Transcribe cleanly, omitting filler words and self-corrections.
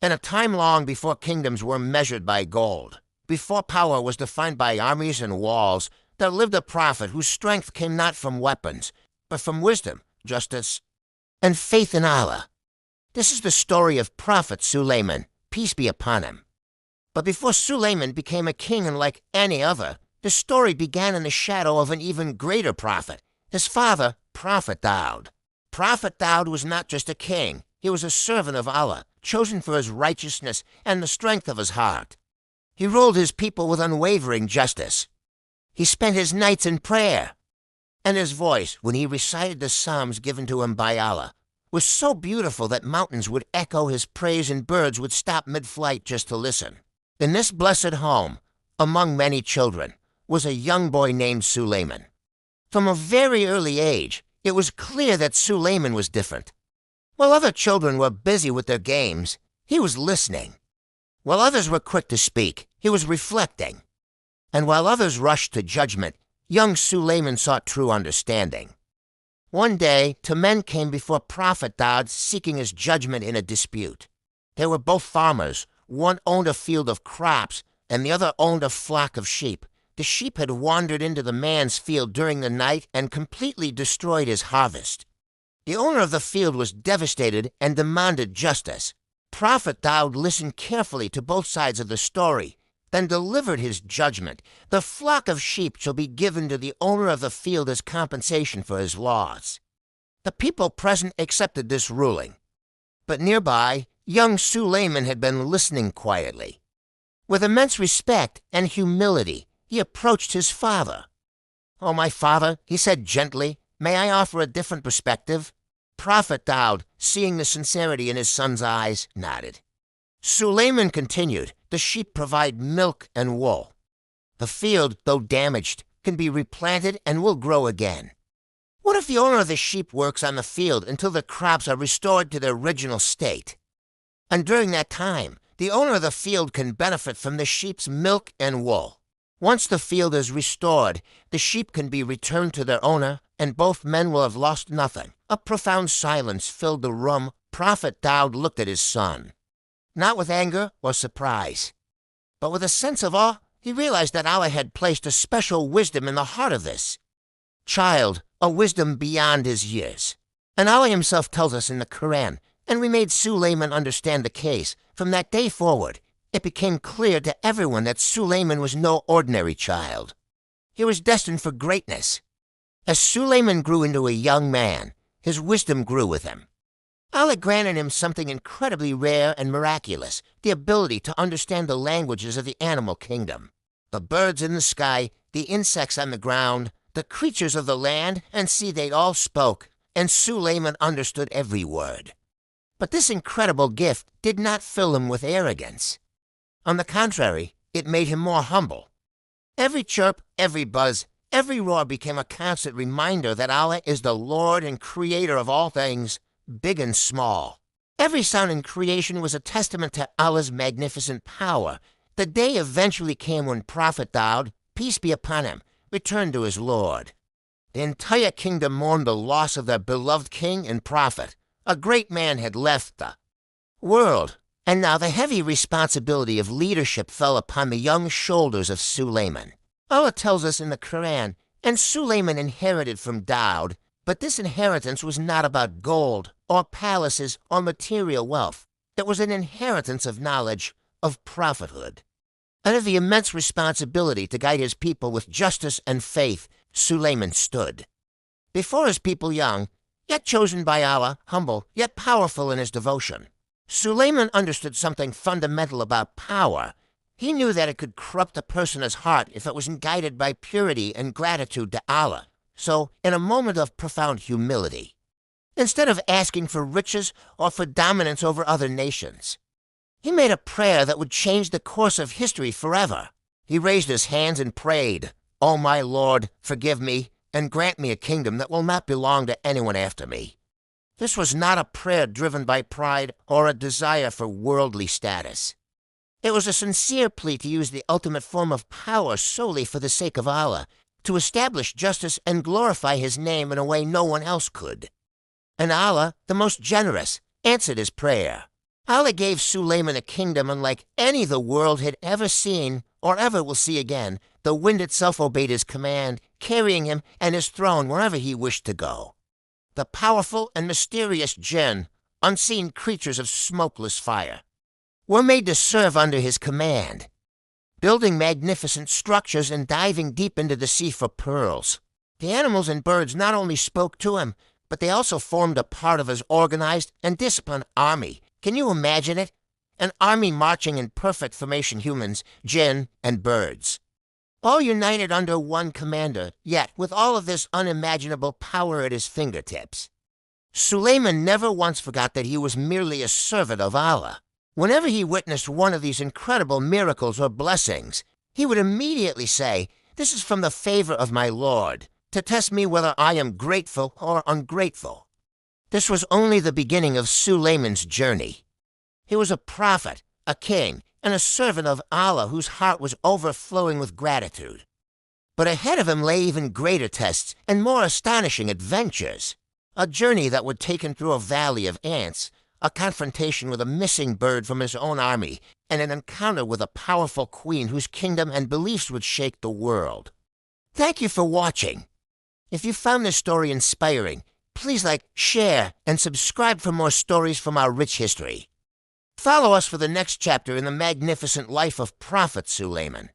In a time long before kingdoms were measured by gold, before power was defined by armies and walls, there lived a prophet whose strength came not from weapons, but from wisdom, justice, and faith in Allah. This is the story of Prophet Sulaimon, peace be upon him. But before Sulaimon became a king unlike any other, the story began in the shadow of an even greater prophet, his father, Prophet Daud. Prophet Daud was not just a king, he was a servant of Allah, chosen for his righteousness and the strength of his heart. He ruled his people with unwavering justice. He spent his nights in prayer, and his voice, when he recited the psalms given to him by Allah, was so beautiful that mountains would echo his praise and birds would stop mid-flight just to listen. In this blessed home, among many children, was a young boy named Sulaimon. From a very early age, it was clear that Sulaimon was different. While other children were busy with their games, he was listening. While others were quick to speak, he was reflecting. And while others rushed to judgment, young Sulaimon sought true understanding. One day, two men came before Prophet Daud seeking his judgment in a dispute. They were both farmers. One owned a field of crops, and the other owned a flock of sheep. The sheep had wandered into the man's field during the night and completely destroyed his harvest. The owner of the field was devastated and demanded justice. Prophet Daud listened carefully to both sides of the story, then delivered his judgment. The flock of sheep shall be given to the owner of the field as compensation for his loss. The people present accepted this ruling. But nearby, young Sulaimon had been listening quietly. With immense respect and humility, he approached his father. "Oh, my father," he said gently, "may I offer a different perspective?" Prophet Daud, seeing the sincerity in his son's eyes, nodded. Sulaimon continued, "The sheep provide milk and wool. The field, though damaged, can be replanted and will grow again. What if the owner of the sheep works on the field until the crops are restored to their original state? And during that time, the owner of the field can benefit from the sheep's milk and wool. Once the field is restored, the sheep can be returned to their owner, and both men will have lost nothing." A profound silence filled the room. Prophet Daud looked at his son, not with anger or surprise, but with a sense of awe. He realized that Allah had placed a special wisdom in the heart of this child, a wisdom beyond his years. And Allah himself tells us in the Quran, and we made Sulaimon understand the case. From that day forward, it became clear to everyone that Sulaimon was no ordinary child. He was destined for greatness. As Sulaimon grew into a young man, his wisdom grew with him. Allah granted him something incredibly rare and miraculous, the ability to understand the languages of the animal kingdom. The birds in the sky, the insects on the ground, the creatures of the land and sea, they all spoke, and Sulaimon understood every word. But this incredible gift did not fill him with arrogance. On the contrary, it made him more humble. Every chirp, every buzz, every roar became a constant reminder that Allah is the Lord and Creator of all things, big and small. Every sound in creation was a testament to Allah's magnificent power. The day eventually came when Prophet Daud, peace be upon him, returned to his Lord. The entire kingdom mourned the loss of their beloved king and prophet. A great man had left the world, and now the heavy responsibility of leadership fell upon the young shoulders of Sulaimon. Allah tells us in the Quran, and Sulaimon inherited from Daud, but this inheritance was not about gold or palaces or material wealth. It was an inheritance of knowledge, of prophethood. Under the immense responsibility to guide his people with justice and faith, Sulaimon stood. Before his people young, yet chosen by Allah, humble, yet powerful in his devotion. Sulaimon understood something fundamental about power. He knew that it could corrupt a person's heart if it wasn't guided by purity and gratitude to Allah. So, in a moment of profound humility, instead of asking for riches or for dominance over other nations, he made a prayer that would change the course of history forever. He raised his hands and prayed, "O my Lord, forgive me, and grant me a kingdom that will not belong to anyone after me." This was not a prayer driven by pride or a desire for worldly status. It was a sincere plea to use the ultimate form of power solely for the sake of Allah, to establish justice and glorify his name in a way no one else could. And Allah, the most generous, answered his prayer. Allah gave Sulaimon a kingdom unlike any the world had ever seen or ever will see again. The wind itself obeyed his command, carrying him and his throne wherever he wished to go. The powerful and mysterious jinn, unseen creatures of smokeless fire, were made to serve under his command, building magnificent structures and diving deep into the sea for pearls. The animals and birds not only spoke to him, but they also formed a part of his organized and disciplined army. Can you imagine it? An army marching in perfect formation, humans, jinn, and birds, all united under one commander, yet with all of this unimaginable power at his fingertips. Sulaimon never once forgot that he was merely a servant of Allah. Whenever he witnessed one of these incredible miracles or blessings, he would immediately say, "This is from the favor of my Lord, to test me whether I am grateful or ungrateful." This was only the beginning of Sulaimon's journey. He was a prophet, a king, and a servant of Allah whose heart was overflowing with gratitude. But ahead of him lay even greater tests and more astonishing adventures. A journey that would take him through a valley of ants, a confrontation with a missing bird from his own army, and an encounter with a powerful queen whose kingdom and beliefs would shake the world. Thank you for watching. If you found this story inspiring, please like, share, and subscribe for more stories from our rich history. Follow us for the next chapter in the magnificent life of Prophet Sulaimon.